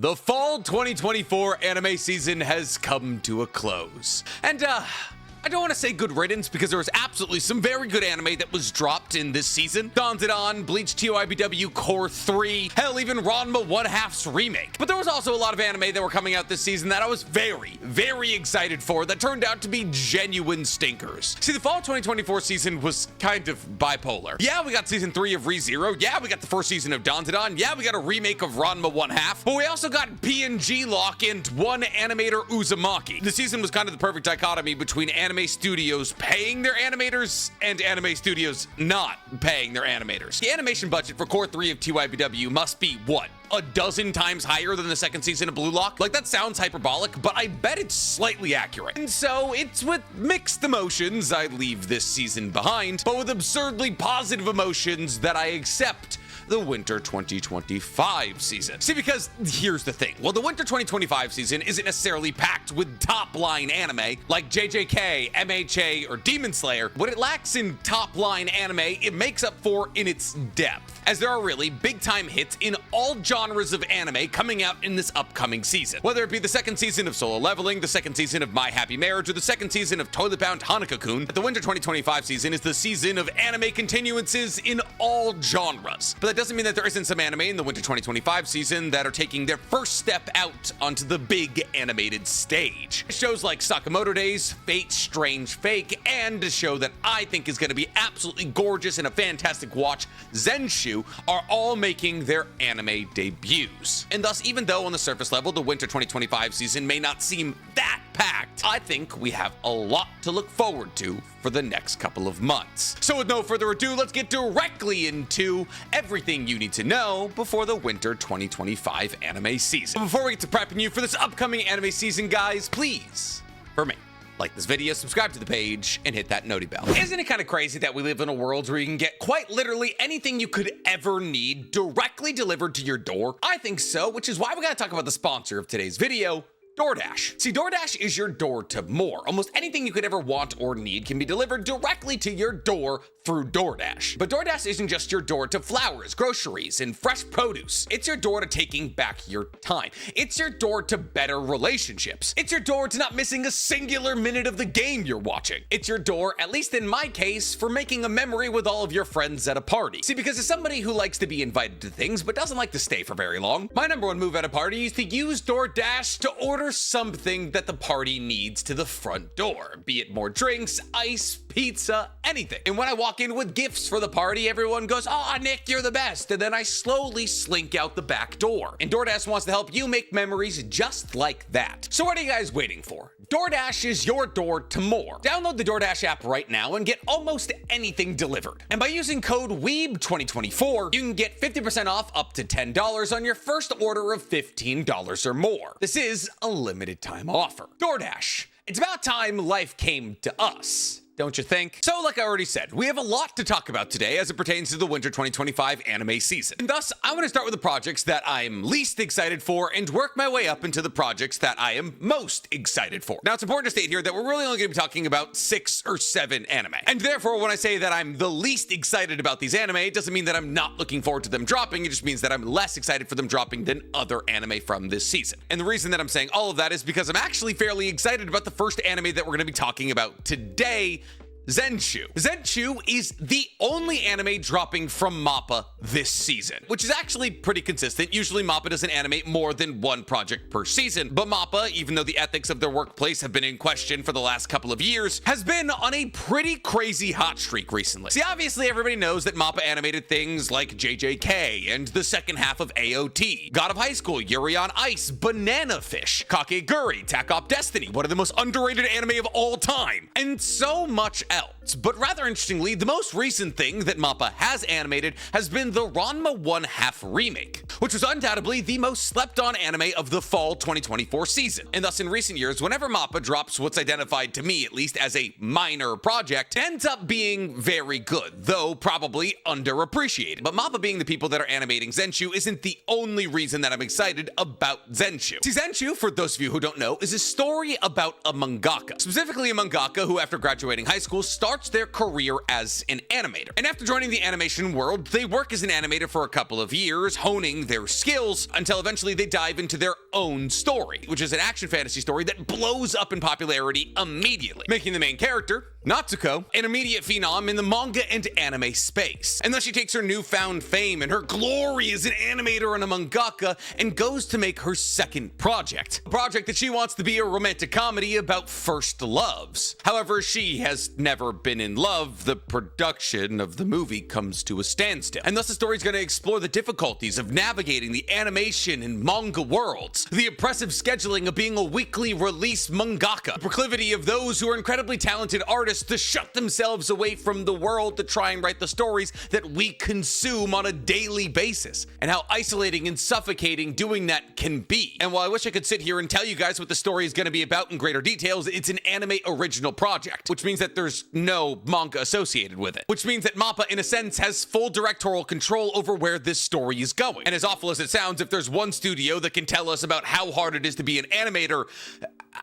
The fall 2024 anime season has come to a close. And, I don't want to say good riddance because there was absolutely some very good anime that was dropped in this season. Dandadan, Bleach TOIBW Core 3, hell, even Ranma 1/2's remake. But there was also a lot of anime that were coming out this season that I was very, very excited for that turned out to be genuine stinkers. See, the fall 2024 season was kind of bipolar. Yeah, we got season 3 of ReZero. Yeah, we got the first season of Dandadan. Yeah, we got a remake of Ranma 1/2. But we also got PNG Lock and one animator Uzumaki. The season was kind of the perfect dichotomy between anime studios paying their animators and anime studios not paying their animators. The animation budget for Core 3 of TYBW must be, what, a dozen times higher than the second season of Blue Lock? Like, that sounds hyperbolic, but I bet it's slightly accurate. And so it's with mixed emotions I leave this season behind, but with absurdly positive emotions that I accept the winter 2025 season. See, because here's the thing. Well, the winter 2025 season isn't necessarily packed with top-line anime like JJK, MHA, or Demon Slayer. What it lacks in top-line anime, it makes up for in its depth, as there are really big-time hits in all genres of anime coming out in this upcoming season. Whether it be the second season of Solo Leveling, the second season of My Happy Marriage, or the second season of Toilet Bound Hanaka-kun, the winter 2025 season is the season of anime continuances in all genres. But that doesn't mean that there isn't some anime in the winter 2025 season that are taking their first step out onto the big animated stage. Shows like Sakamoto Days, Fate's Strange Fake, and a show that I think is going to be absolutely gorgeous and a fantastic watch, Zenshu, are all making their anime debuts. And thus, even though on the surface level the winter 2025 season may not seem that packed, I think we have a lot to look forward to for the next couple of months. So with no further ado, let's get directly into everything you need to know before the winter 2025 anime season. Before we get to prepping you for this upcoming anime season, guys, please, for me, like this video, subscribe to the page, and hit that noti bell. Isn't it kind of crazy that we live in a world where you can get quite literally anything you could ever need directly delivered to your door? I think so, which is why we gotta talk about the sponsor of today's video, DoorDash. See, DoorDash is your door to more. Almost anything you could ever want or need can be delivered directly to your door through DoorDash. But DoorDash isn't just your door to flowers, groceries, and fresh produce. It's your door to taking back your time. It's your door to better relationships. It's your door to not missing a singular minute of the game you're watching. It's your door, at least in my case, for making a memory with all of your friends at a party. See, because as somebody who likes to be invited to things but doesn't like to stay for very long, my number one move at a party is to use DoorDash to order something that the party needs to the front door, be it more drinks, ice, pizza, anything. And when I walk in with gifts for the party, everyone goes, "Aw, Nick, you're the best," and then I slowly slink out the back door. And DoorDash wants to help you make memories just like that. So what are you guys waiting for? DoorDash is your door to more. Download the DoorDash app right now and get almost anything delivered. And by using code WEEB2024, you can get 50% off up to $10 on your first order of $15 or more. This is a limited time offer. DoorDash. It's about time life came to us, don't you think? So like I already said, we have a lot to talk about today as it pertains to the winter 2025 anime season. And thus, I'm going to start with the projects that I'm least excited for and work my way up into the projects that I am most excited for. Now, it's important to state here that we're really only going to be talking about 6 or 7 anime. And therefore, when I say that I'm the least excited about these anime, it doesn't mean that I'm not looking forward to them dropping. It just means that I'm less excited for them dropping than other anime from this season. And the reason that I'm saying all of that is because I'm actually fairly excited about the first anime that we're going to be talking about today, Zenshu. Zenshu is the only anime dropping from MAPPA this season, which is actually pretty consistent. Usually MAPPA doesn't animate more than one project per season, but MAPPA, even though the ethics of their workplace have been in question for the last couple of years, has been on a pretty crazy hot streak recently. See, obviously everybody knows that MAPPA animated things like JJK and the second half of AOT, God of High School, Yuri on Ice, Banana Fish, Kakegurui, Tac Op Destiny, one of the most underrated anime of all time, and so much else. But rather interestingly, the most recent thing that MAPPA has animated has been the Ranma 1/2 remake, which was undoubtedly the most slept on anime of the fall 2024 season. And thus in recent years, whenever MAPPA drops what's identified to me at least as a minor project, it ends up being very good, though probably underappreciated. But MAPPA being the people that are animating Zenshu isn't the only reason that I'm excited about Zenshu. See, Zenshu, for those of you who don't know, is a story about a mangaka, specifically a mangaka who after graduating high school starts their career as an animator. And after joining the animation world, they work as an animator for a couple of years, honing their skills until eventually they dive into their own story, which is an action fantasy story that blows up in popularity immediately, making the main character, Natsuko, an immediate phenom in the manga and anime space. And thus she takes her newfound fame and her glory as an animator and a mangaka and goes to make her second project. A project that she wants to be a romantic comedy about first loves. However, she has never been in love. The production of the movie comes to a standstill. And thus the story is going to explore the difficulties of navigating the animation and manga worlds, the oppressive scheduling of being a weekly release mangaka, the proclivity of those who are incredibly talented artists to shut themselves away from the world to try and write the stories that we consume on a daily basis, and how isolating and suffocating doing that can be. And while I wish I could sit here and tell you guys what the story is going to be about in greater details, it's an anime original project, which means that there's no manga associated with it, which means that MAPPA in a sense has full directorial control over where this story is going. And as awful as it sounds, if there's one studio that can tell us about how hard it is to be an animator,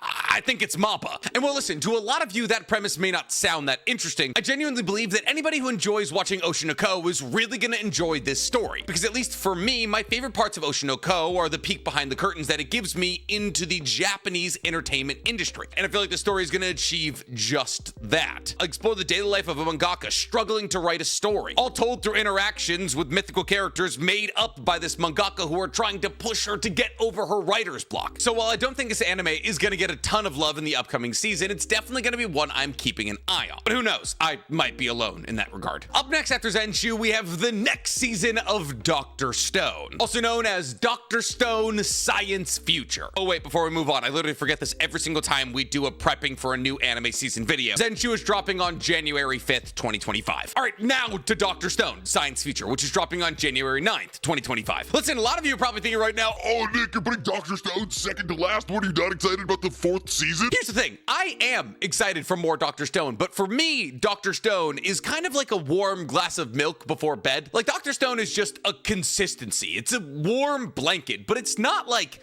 I think it's MAPPA. And well, listen, to a lot of you, that premise may not sound that interesting. I genuinely believe that anybody who enjoys watching Oshinoko is really gonna enjoy this story. Because at least for me, my favorite parts of Oshinoko are the peek behind the curtains that it gives me into the Japanese entertainment industry. And I feel like the story is gonna achieve just that. Explore the daily life of a mangaka struggling to write a story, all told through interactions with mythical characters made up by this mangaka who are trying to push her to get over her writer's block. So while I don't think this anime is gonna get a ton of love in the upcoming season, it's definitely going to be one I'm keeping an eye on. But who knows? I might be alone in that regard. Up next after Zenshu, we have the next season of Dr. Stone, also known as Dr. Stone Science Future. Oh wait, before we move on, I literally forget this every single time we do a prepping for a new anime season video. Zenshu is dropping on January 5th, 2025. All right, now to Dr. Stone Science Future, which is dropping on January 9th, 2025. Listen, a lot of you are probably thinking right now, oh, Nick, you're putting Dr. Stone second to last. What, are you not excited about the 4th season? Here's the thing, I am excited for more Dr. Stone, but for me, Dr. Stone is kind of like a warm glass of milk before bed. Like, Dr. Stone is just a consistency. It's a warm blanket, but it's not like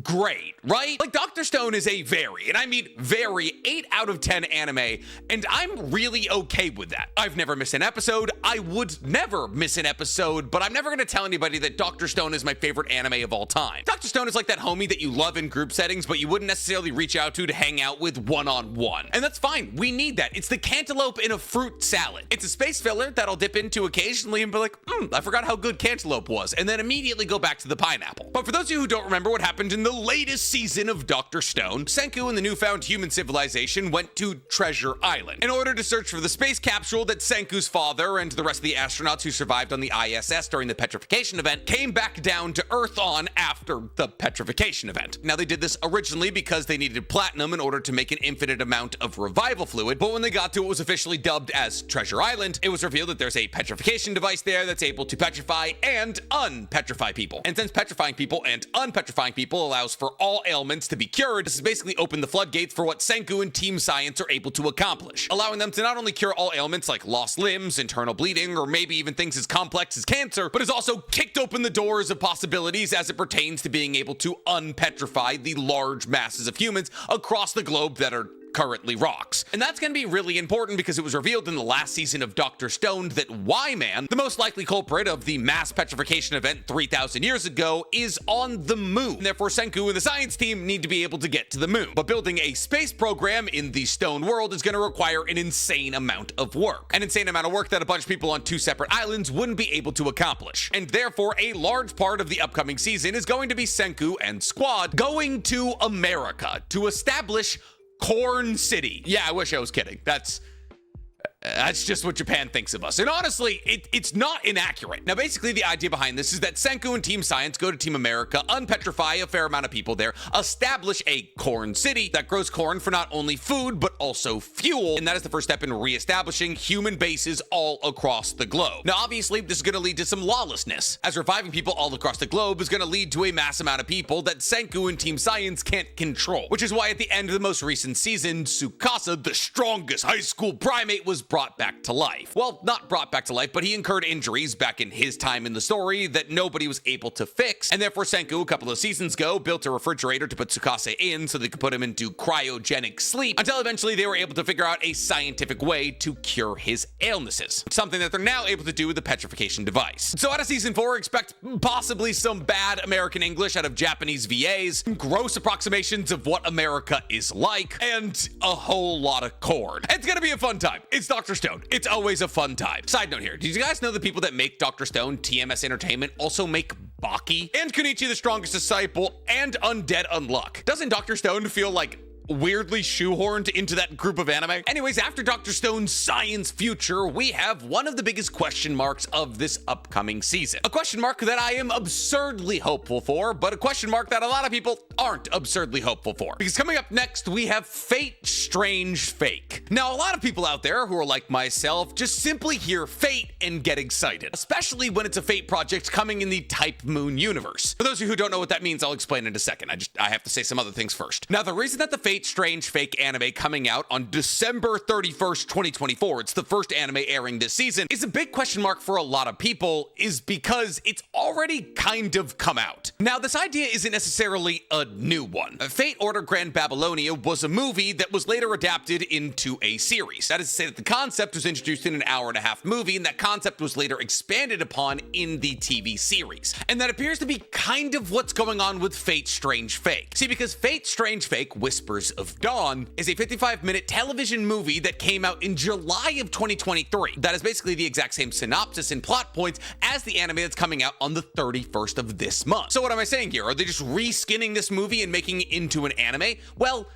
great, right? Like, Dr. Stone is a very, and I mean very, 8 out of 10 anime, and I'm really okay with that. I've never missed an episode. I would never miss an episode, but I'm never gonna tell anybody that Dr. Stone is my favorite anime of all time. Dr. Stone is like that homie that you love in group settings, but you wouldn't necessarily reach out to hang out with one-on-one. And that's fine. We need that. It's the cantaloupe in a fruit salad. It's a space filler that I'll dip into occasionally and be like, I forgot how good cantaloupe was, and then immediately go back to the pineapple. But for those of you who don't remember what happened in the latest season of Dr. Stone, Senku and the newfound human civilization went to Treasure Island in order to search for the space capsule that Senku's father and the rest of the astronauts who survived on the ISS during the petrification event came back down to Earth on after the petrification event. Now, they did this originally because they needed platinum in order to make an infinite amount of revival fluid, but when they got to what was officially dubbed as Treasure Island, it was revealed that there's a petrification device there that's able to petrify and unpetrify people. And since petrifying people and unpetrifying people allows for all ailments to be cured, this has basically opened the floodgates for what Senku and Team Science are able to accomplish, allowing them to not only cure all ailments like lost limbs, internal bleeding, or maybe even things as complex as cancer, but has also kicked open the doors of possibilities as it pertains to being able to unpetrify the large masses of humans across the globe that are currently rocks. And that's going to be really important because it was revealed in the last season of Dr. Stone that Y-Man, the most likely culprit of the mass petrification event 3,000 years ago, is on the moon. And therefore, Senku and the science team need to be able to get to the moon. But building a space program in the stone world is going to require an insane amount of work. An insane amount of work that a bunch of people on 2 separate islands wouldn't be able to accomplish. And therefore, a large part of the upcoming season is going to be Senku and squad going to America to establish Corn City. Yeah, I wish I was kidding. That's just what Japan thinks of us. And honestly, it's not inaccurate. Now, basically, the idea behind this is that Senku and Team Science go to Team America, unpetrify a fair amount of people there, establish a corn city that grows corn for not only food, but also fuel. And that is the first step in reestablishing human bases all across the globe. Now, obviously, this is going to lead to some lawlessness, as reviving people all across the globe is going to lead to a mass amount of people that Senku and Team Science can't control. Which is why at the end of the most recent season, Tsukasa, the strongest high school primate, was brought back to life. Well, not brought back to life, but he incurred injuries back in his time in the story that nobody was able to fix, and therefore Senku, a couple of seasons ago, built a refrigerator to put Tsukasa in so they could put him into cryogenic sleep, until eventually they were able to figure out a scientific way to cure his illnesses, something that they're now able to do with the petrification device. So out of season 4, expect possibly some bad American English out of Japanese VAs, gross approximations of what America is like, and a whole lot of corn. It's gonna be a fun time. It's Dr. Stone. It's always a fun time. Side note here, did you guys know the people that make Dr. Stone, TMS Entertainment, also make Baki and Kunichi the Strongest Disciple and Undead Unluck? Doesn't Dr. Stone feel like weirdly shoehorned into that group of anime? Anyways, after Dr. Stone's science future, we have one of the biggest question marks of this upcoming season. A question mark that I am absurdly hopeful for, but a question mark that a lot of people aren't absurdly hopeful for. Because coming up next, we have Fate Strange Fake. Now, a lot of people out there who are like myself just simply hear Fate and get excited, especially when it's a Fate project coming in the Type Moon universe. For those of you who don't know what that means, I'll explain in a second. I have to say some other things first. Now, the reason that the Fate Strange Fake anime coming out on December 31st, 2024, it's the first anime airing this season, is a big question mark for a lot of people, is because it's already kind of come out. Now, this idea isn't necessarily a new one. Fate Order Grand Babylonia was a movie that was later adapted into a series. That is to say that the concept was introduced in an hour-and-a-half movie, and that concept was later expanded upon in the TV series. And that appears to be kind of what's going on with Fate Strange Fake. See, because Fate Strange Fake, Whispers of Dawn, is a 55-minute television movie that came out in July of 2023. That is basically the exact same synopsis and plot points as the anime that's coming out on the 31st of this month. So what am I saying here? Are they just reskinning this movie and making it into an anime? Well,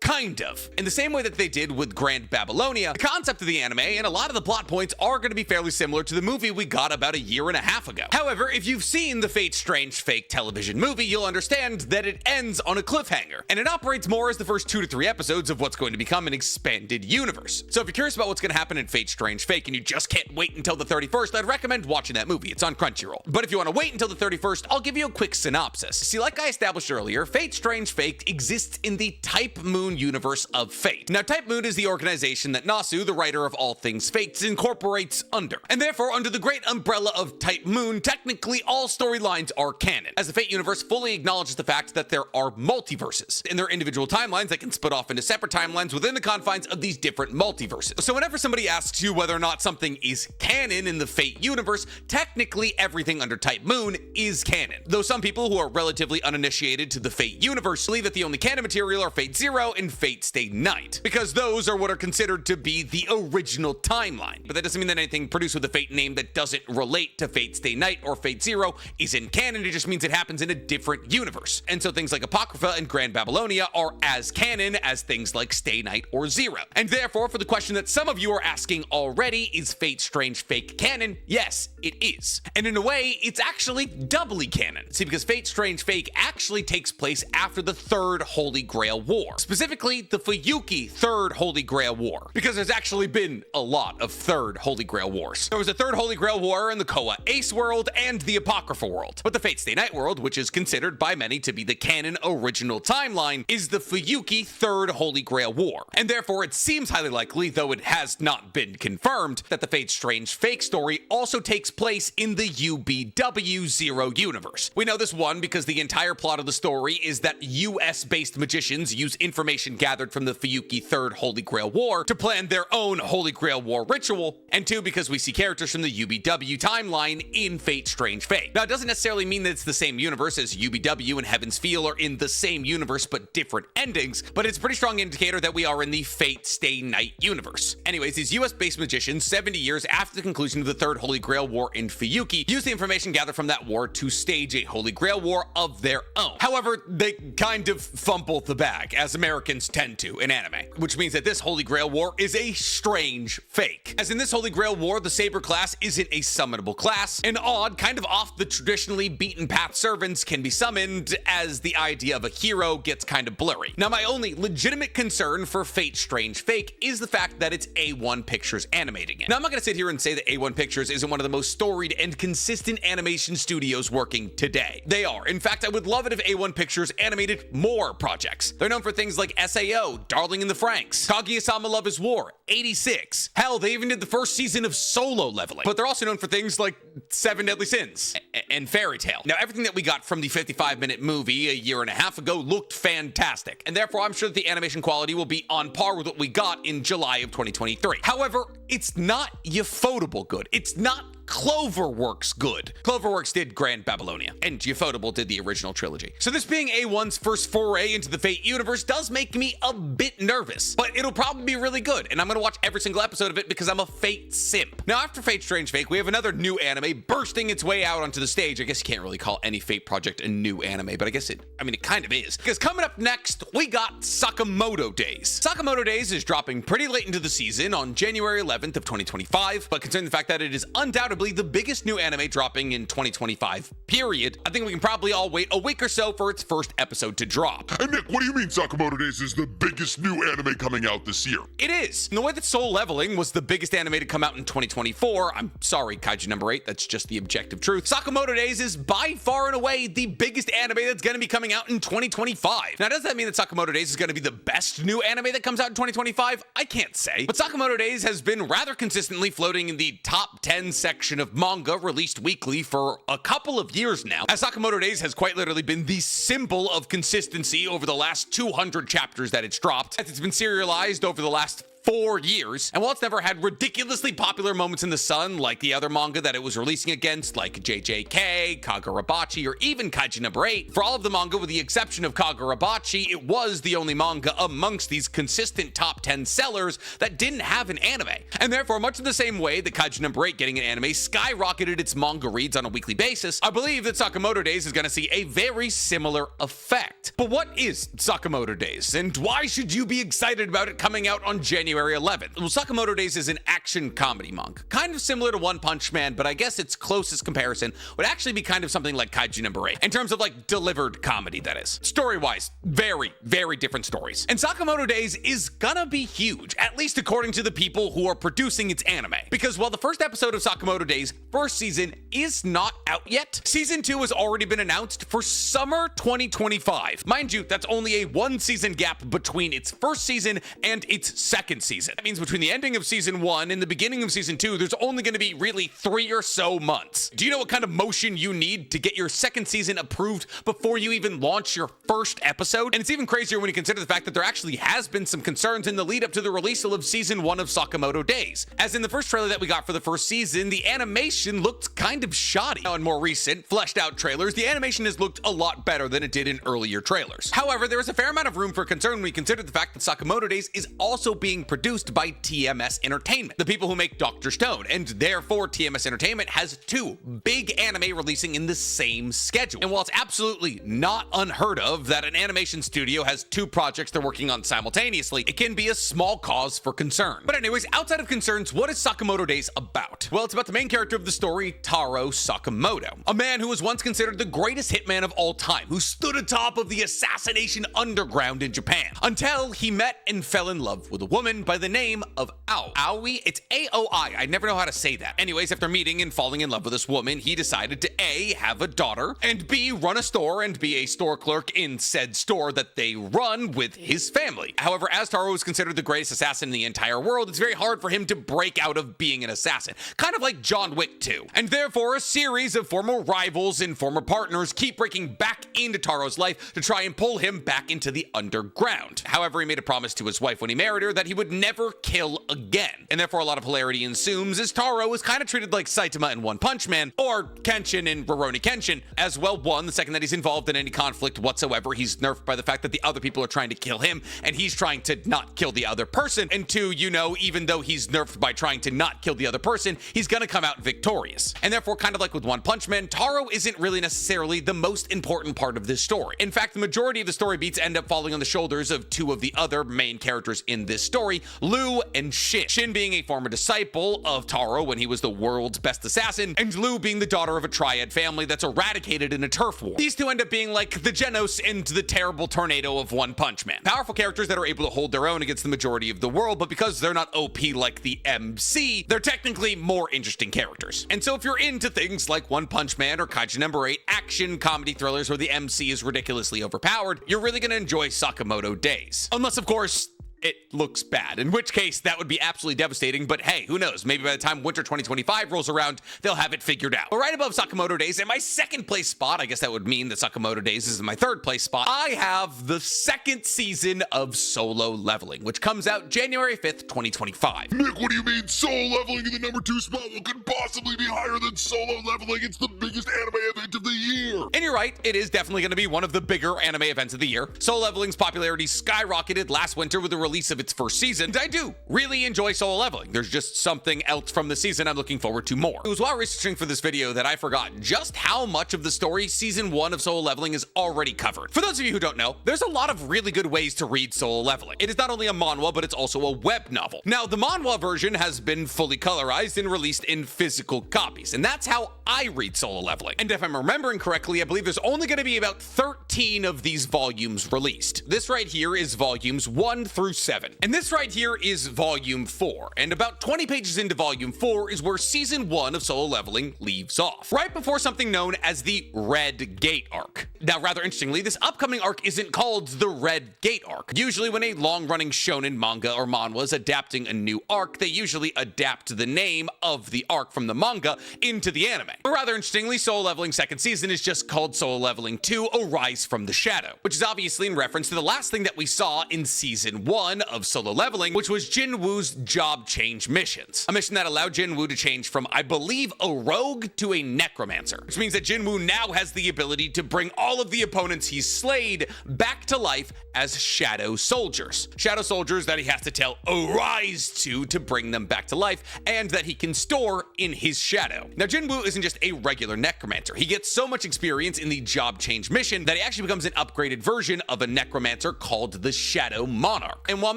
kind of. In the same way that they did with Grand Babylonia, the concept of the anime and a lot of the plot points are going to be fairly similar to the movie we got about a year and a half ago. However, if you've seen the Fate Strange Fake television movie, you'll understand that it ends on a cliffhanger, and it operates more as the first 2 to 3 episodes of what's going to become an expanded universe. So if you're curious about what's going to happen in Fate Strange Fake and you just can't wait until the 31st, I'd recommend watching that movie. It's on Crunchyroll. But if you want to wait until the 31st, I'll give you a quick synopsis. See, like I established earlier, Fate Strange Fake exists in the Type Moon universe of Fate. Now, Type Moon is the organization that Nasu, the writer of all things Fates, incorporates under. And therefore, under the great umbrella of Type Moon, technically all storylines are canon, as the Fate universe fully acknowledges the fact that there are multiverses. In their individual timelines, they can split off into separate timelines within the confines of these different multiverses. So whenever somebody asks you whether or not something is canon in the Fate universe, technically everything under Type Moon is canon. Though some people who are relatively uninitiated to the Fate universe believe that the only canon material are Fate Zero and Fate Stay Night, because those are what are considered to be the original timeline. But that doesn't mean that anything produced with the Fate name that doesn't relate to Fate Stay Night or Fate Zero isn't canon. It just means it happens in a different universe. And so things like Apocrypha and Grand Babylonia are as canon as things like Stay Night or Zero. And therefore, for the question that some of you are asking already, is Fate Strange Fake canon? Yes, it is. And in a way, it's actually doubly canon. See, because Fate Strange Fake actually takes place after the Third Holy Grail War. Specifically, the Fuyuki Third Holy Grail War, because there's actually been a lot of Third Holy Grail Wars. There was a Third Holy Grail War in the Koa Ace world and the Apocrypha world, but the Fate Stay Night world, which is considered by many to be the canon original timeline, is the Fuyuki Third Holy Grail War, and therefore it seems highly likely, though it has not been confirmed, that the Fate Strange Fake story also takes place in the UBW Zero universe. We know this one because the entire plot of the story is that US-based magicians use information gathered from the Fuyuki Third Holy Grail War to plan their own Holy Grail War ritual, and 2, because we see characters from the UBW timeline in Fate Strange Fate. Now, it doesn't necessarily mean that it's the same universe, as UBW and Heaven's Feel are in the same universe but different endings, but it's a pretty strong indicator that we are in the Fate Stay Night universe. Anyways, these US-based magicians, 70 years after the conclusion of the Third Holy Grail War in Fuyuki, use the information gathered from that war to stage a Holy Grail War of their own. However, they kind of fumble the bag, as Americans tend to in anime, which means that this Holy Grail War is a strange fake. As in this Holy Grail War, the Saber class isn't a summonable class, and odd, kind of off the traditionally beaten path servants can be summoned, as the idea of a hero gets kind of blurry. Now, my only legitimate concern for Fate Strange Fake is the fact that it's A1 Pictures animating it. Now, I'm not going to sit here and say that A1 Pictures isn't one of the most storied and consistent animation studios working today. They are. In fact, I would love it if A1 Pictures animated more projects. They're known for things like SAO, Darling in the Franxx, Kaguya-sama Love is War, 86. Hell, they even did the first season of Solo Leveling. But they're also known for things like Seven Deadly Sins and Fairy Tail. Now, everything that we got from the 55-minute movie a year and a half ago looked fantastic, and therefore I'm sure that the animation quality will be on par with what we got in July of 2023. However, it's not Ufotable good. It's not Cloverworks good. Cloverworks did Grand Babylonia, and Ufotable did the original trilogy. So this being A1's first foray into the Fate universe does make me a bit nervous, but it'll probably be really good, and I'm gonna watch every single episode of it because I'm a Fate simp. Now, after Fate Strange Fate, we have another new anime bursting its way out onto the stage. I guess you can't really call any Fate project a new anime, but I guess it kind of is. Because coming up next, we got Sakamoto Days. Sakamoto Days is dropping pretty late into the season on January 11th of 2025, but considering the fact that it is undoubtedly the biggest new anime dropping in 2025, period, I think we can probably all wait a week or so for its first episode to drop. And Nick, what do you mean Sakamoto Days is the biggest new anime coming out this year? It is. In the way that Soul Leveling was the biggest anime to come out in 2024, I'm sorry, Kaiju number 8, that's just the objective truth. Sakamoto Days is by far and away the biggest anime that's going to be coming out in 2025. Now, does that mean that Sakamoto Days is going to be the best new anime that comes out in 2025? I can't say. But Sakamoto Days has been rather consistently floating in the top 10 section of manga released weekly for a couple of years now, as Sakamoto Days has quite literally been the symbol of consistency over the last 200 chapters that it's dropped, as it's been serialized over the last 4 years. And while it's never had ridiculously popular moments in the sun like the other manga that it was releasing against, like JJK, Kagurabachi, or even Kaiju number 8, for all of the manga with the exception of Kagurabachi, it was the only manga amongst these consistent top 10 sellers that didn't have an anime. And therefore, much in the same way that Kaiju number 8 getting an anime skyrocketed its manga reads on a weekly basis, I believe that Sakamoto Days is going to see a very similar effect. But what is Sakamoto Days, and why should you be excited about it coming out on January 11th? Well, Sakamoto Days is an action comedy manga, kind of similar to One Punch Man, but I guess its closest comparison would actually be kind of something like Kaiju number 8, in terms of like delivered comedy, that is. Story-wise, very, very different stories. And Sakamoto Days is gonna be huge, at least according to the people who are producing its anime. Because while the first episode of Sakamoto Days first season is not out yet, season 2 has already been announced for summer 2025. Mind you, that's only a 1-season gap between its first season and its second season. That means between the ending of season 1 and the beginning of season 2, there's only going to be really 3 or so months. Do you know what kind of motion you need to get your second season approved before you even launch your first episode? And it's even crazier when you consider the fact that there actually has been some concerns in the lead up to the release of season 1 of Sakamoto Days. As in the first trailer that we got for the first season, the animation looked kind of shoddy. Now in more recent, fleshed out trailers, the animation has looked a lot better than it did in earlier trailers. However, there is a fair amount of room for concern when we consider the fact that Sakamoto Days is also being produced by TMS Entertainment, the people who make Dr. Stone, and therefore TMS Entertainment has 2 big anime releasing in the same schedule. And while it's absolutely not unheard of that an animation studio has 2 projects they're working on simultaneously, it can be a small cause for concern. But anyways, outside of concerns, what is Sakamoto Days about? Well, it's about the main character of the story, Taro Sakamoto, a man who was once considered the greatest hitman of all time, who stood atop of the assassination underground in Japan, until he met and fell in love with a woman by the name of Aoi. It's A-O-I. I never know how to say that. Anyways, after meeting and falling in love with this woman, he decided to A, have a daughter, and B, run a store and be a store clerk in said store that they run with his family. However, as Taro is considered the greatest assassin in the entire world, it's very hard for him to break out of being an assassin, kind of like John Wick 2. And therefore, a series of former rivals and former partners keep breaking back into Taro's life to try and pull him back into the underground. However, he made a promise to his wife when he married her that he would never kill again. And therefore, a lot of hilarity ensues as Taro is kind of treated like Saitama in One Punch Man, or Kenshin in Rurouni Kenshin, as well. One, the second that he's involved in any conflict whatsoever, he's nerfed by the fact that the other people are trying to kill him, and he's trying to not kill the other person. And 2, you know, even though he's nerfed by trying to not kill the other person, he's gonna come out victorious. And therefore, kind of like with One Punch Man, Taro isn't really necessarily the most important part of this story. In fact, the majority of the story beats end up falling on the shoulders of 2 of the other main characters in this story, story, Lu and Shin. Shin being a former disciple of Taro when he was the world's best assassin, and Lu being the daughter of a triad family that's eradicated in a turf war. These two end up being like the Genos and the terrible tornado of One Punch Man. Powerful characters that are able to hold their own against the majority of the world, but because they're not OP like the MC, they're technically more interesting characters. And so if you're into things like One Punch Man or Kaiju Number 8, action comedy thrillers where the MC is ridiculously overpowered, you're really gonna enjoy Sakamoto Days. Unless, of course, it looks bad, in which case that would be absolutely devastating, but hey, who knows, maybe by the time winter 2025 rolls around, they'll have it figured out. But right above Sakamoto Days, in my second place spot, I guess that would mean that Sakamoto Days is in my third place spot, I have the second season of Solo Leveling, which comes out January 5th, 2025. Nick, what do you mean Solo Leveling in the number 2 spot? What could possibly be higher than Solo Leveling? It's the biggest anime event of the year. And you're right, it is definitely going to be one of the bigger anime events of the year. Solo Leveling's popularity skyrocketed last winter with the release of its first season, and I do really enjoy Solo Leveling. There's just something else from the season I'm looking forward to more. It was while researching for this video that I forgot just how much of the story season 1 of Solo Leveling is already covered. For those of you who don't know, there's a lot of really good ways to read Solo Leveling. It is not only a manhwa, but it's also a web novel. Now, the manhwa version has been fully colorized and released in physical copies, and that's how I read Solo Leveling. And if I'm remembering correctly, I believe there's only going to be about 13 of these volumes released. This right here is volumes 1 through 7. And this right here is volume 4, and about 20 pages into volume 4 is where season 1 of Solo Leveling leaves off, right before something known as the Red Gate arc. Now, rather interestingly, this upcoming arc isn't called the Red Gate arc. Usually when a long-running shonen manga or manhwa is adapting a new arc, they usually adapt the name of the arc from the manga into the anime. But rather interestingly, Solo Leveling second season is just called Solo Leveling 2: Arise from the Shadow, which is obviously in reference to the last thing that we saw in season 1 of Solo Leveling, which was Jinwoo's job change missions. A mission that allowed Jinwoo to change from, I believe, a rogue to a necromancer, which means that Jinwoo now has the ability to bring all of the opponents he's slayed back to life as shadow soldiers. Shadow soldiers that he has to tell arise to bring them back to life, and that he can store in his shadow. Now, Jinwoo isn't just a regular necromancer. He gets so much experience in the job change mission that he actually becomes an upgraded version of a necromancer called the Shadow Monarch. And while I'm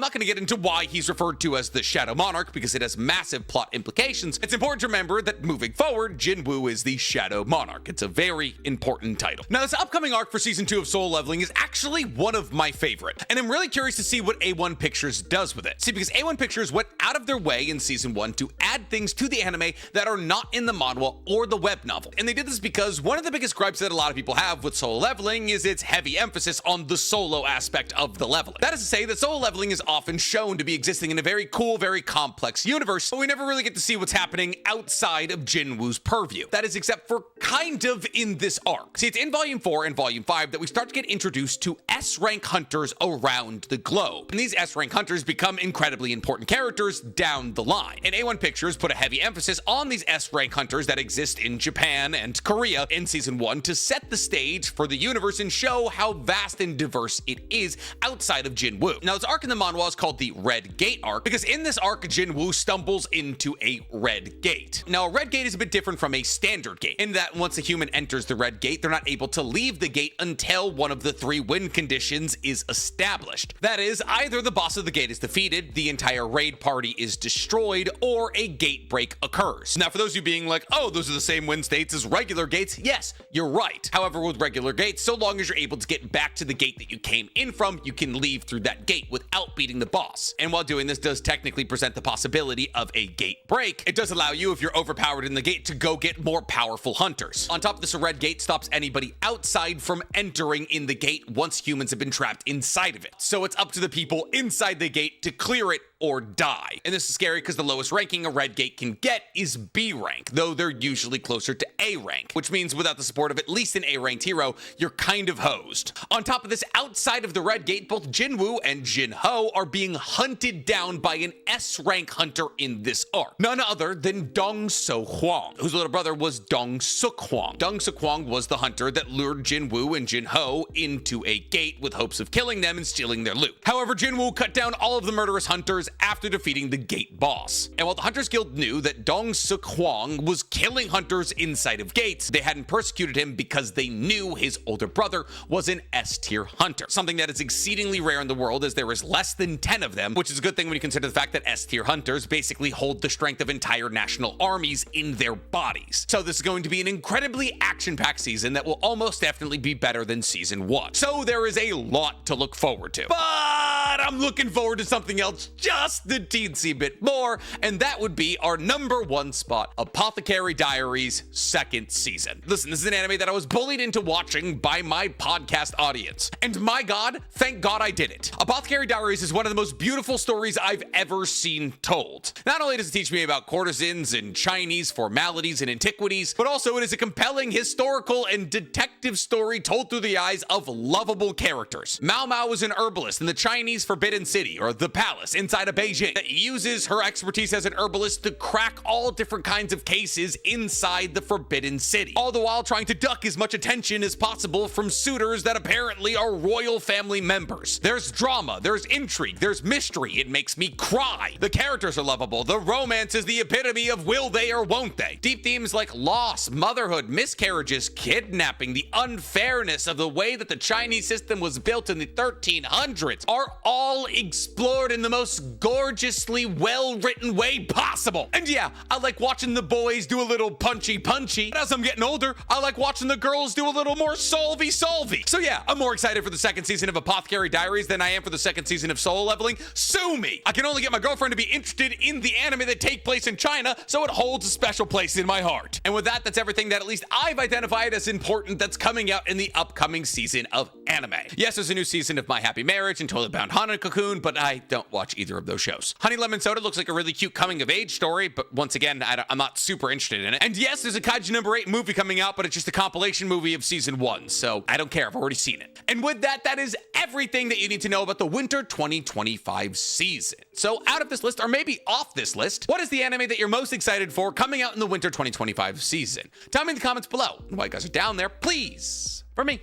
not going to get into why he's referred to as the Shadow Monarch, because it has massive plot implications, it's important to remember that moving forward, Jinwoo is the Shadow Monarch. It's a very important title. Now, this upcoming arc for season 2 of Solo Leveling is actually one of my favorite, and I'm really curious to see what A1 Pictures does with it. See, because A1 Pictures went out of their way in season 1 to add things to the anime that are not in the manhwa or the web novel. And they did this because one of the biggest gripes that a lot of people have with Solo Leveling is its heavy emphasis on the solo aspect of the leveling. That is to say that Solo Leveling is often shown to be existing in a very cool, very complex universe, but we never really get to see what's happening outside of Jinwoo's purview. That is, except for kind of in this arc. See, it's in volume 4 and volume 5 that we start to get introduced to S-rank hunters around the globe. And these S-rank hunters become incredibly important characters down the line. And A1 Pictures put a heavy emphasis on these S-rank hunters that exist in Japan and Korea in season 1 to set the stage for the universe and show how vast and diverse it is outside of Jinwoo. Now, this arc in the manhwa is called the Red Gate arc because in this arc, Jinwoo stumbles into a red gate. Now, a red gate is a bit different from a standard gate in that once a human enters the red gate, they're not able to leave the gate until one of the 3 win conditions is established. That is, either the boss of the gate is defeated, the entire raid party is destroyed, or a gate break occurs. Now, for those of you being like, oh, those are the same win states as regular gates, yes, you're right. However, with regular gates, so long as you're able to get back to the gate that you came in from, you can leave through that gate without beating the boss. And while doing this does technically present the possibility of a gate break, it does allow you, if you're overpowered in the gate, to go get more powerful hunters. On top of this, a red gate stops anybody outside from entering in the gate once humans have been trapped inside of it. So it's up to the people inside the gate to clear it or die. And this is scary because the lowest ranking a red gate can get is B rank, though they're usually closer to A rank, which means without the support of at least an A ranked hero, you're kind of hosed. On top of this, outside of the red gate, both Jinwoo and Jinho are being hunted down by an S rank hunter in this arc. None other than Dong So Hwang, whose little brother was Dong Suk Hwang. Dong Suk Hwang was the hunter that lured Jinwoo and Jinho into a gate with hopes of killing them and stealing their loot. However, Jinwoo cut down all of the murderous hunters after defeating the gate boss. And while the Hunters Guild knew that Dong Suk Hwang was killing hunters inside sight of Gates, they hadn't persecuted him because they knew his older brother was an S-tier hunter. Something that is exceedingly rare in the world, as there is less than 10 of them, which is a good thing when you consider the fact that S-tier hunters basically hold the strength of entire national armies in their bodies. So this is going to be an incredibly action-packed season that will almost definitely be better than season 1. So there is a lot to look forward to. But I'm looking forward to something else just a teensy bit more, and that would be our #1 spot, Apothecary Diaries 2nd season. Listen, this is an anime that I was bullied into watching by my podcast audience. And my God, thank God I did it. Apothecary Diaries is one of the most beautiful stories I've ever seen told. Not only does it teach me about courtesans and Chinese formalities and antiquities, but also it is a compelling historical and detective story told through the eyes of lovable characters. Mao Mao is an herbalist in the Chinese Forbidden City, or the palace inside of Beijing, that uses her expertise as an herbalist to crack all different kinds of cases inside the Forbidden City, all the while trying to duck as much attention as possible from suitors that apparently are royal family members. There's drama, there's intrigue, there's mystery. It makes me cry. The characters are lovable. The romance is the epitome of will they or won't they. Deep themes like loss, motherhood, miscarriages, kidnapping, the unfairness of the way that the Chinese system was built in the 1300s are all explored in the most gorgeously well-written way possible. And yeah, I like watching the boys do a little punchy. But as I'm getting older, I like watching the girls do a little more solvy. So yeah, I'm more excited for the 2nd season of Apothecary Diaries than I am for the 2nd season of Solo Leveling. Sue me! I can only get my girlfriend to be interested in the anime that take place in China, so it holds a special place in my heart. And with that, that's everything that at least I've identified as important that's coming out in the upcoming season of anime. Yes, there's a new season of My Happy Marriage and Totally Bound Hana Cocoon, but I don't watch either of those shows. Honey Lemon Soda looks like a really cute coming-of-age story, but once again, I'm not super interested in it. And yes, there's a Kaiju #8 movie coming out, but it's just a compilation movie of season 1, so I don't care. I've already seen it. And with that, that is everything that you need to know about the winter 2025 season. So out of this list, or maybe off this list, what is the anime that you're most excited for coming out in the winter 2025 season? Tell me in the comments below. And while you guys are down there, please, for me,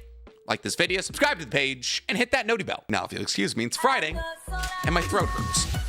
like this video, subscribe to the page, and hit that noti bell. Now, if you'll excuse me, it's Friday, and my throat hurts.